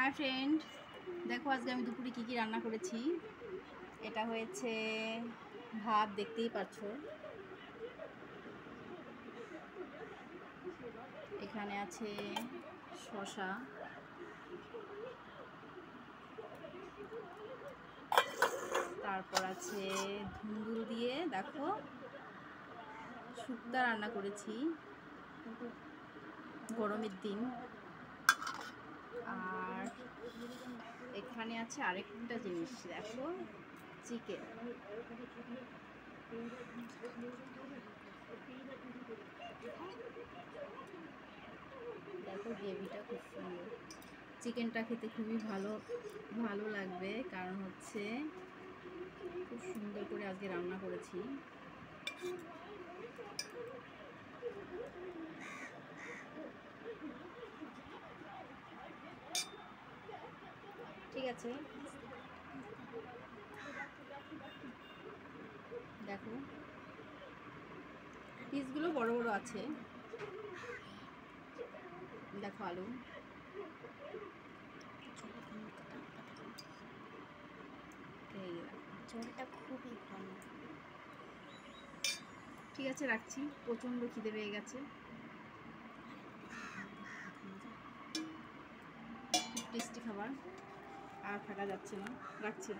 Hi friend, দেখো আজকে আমি দুপুরে কী কী রান্না করেছি। এটা হয়েছে ভাত, দেখতেই পাচ্ছো। এখানে আছে শসা, তারপর আছে ধুন্দুল দিয়ে দেখো শুক্তা রান্না করেছি গরমের দিন। আর এখানে আছে আরেকটা জিনিস, দেখো চিকেন। দেখো গ্রেভিটা খুব সুন্দর। চিকেনটা খেতে খুবই ভালো লাগবে, কারণ হচ্ছে খুব সুন্দর করে আজকে রান্না করেছি। ঠিক আছে, দেখো পিসগুলো বড় বড় আছে। দেখো আলু, ঝোলটা খুবই ভালো। ঠিক আছে, রাখছি, প্রচণ্ড খিদে পেয়ে গেছে, খুব টেস্টি খাবার, আর থাকা যাচ্ছে না, রাখছি।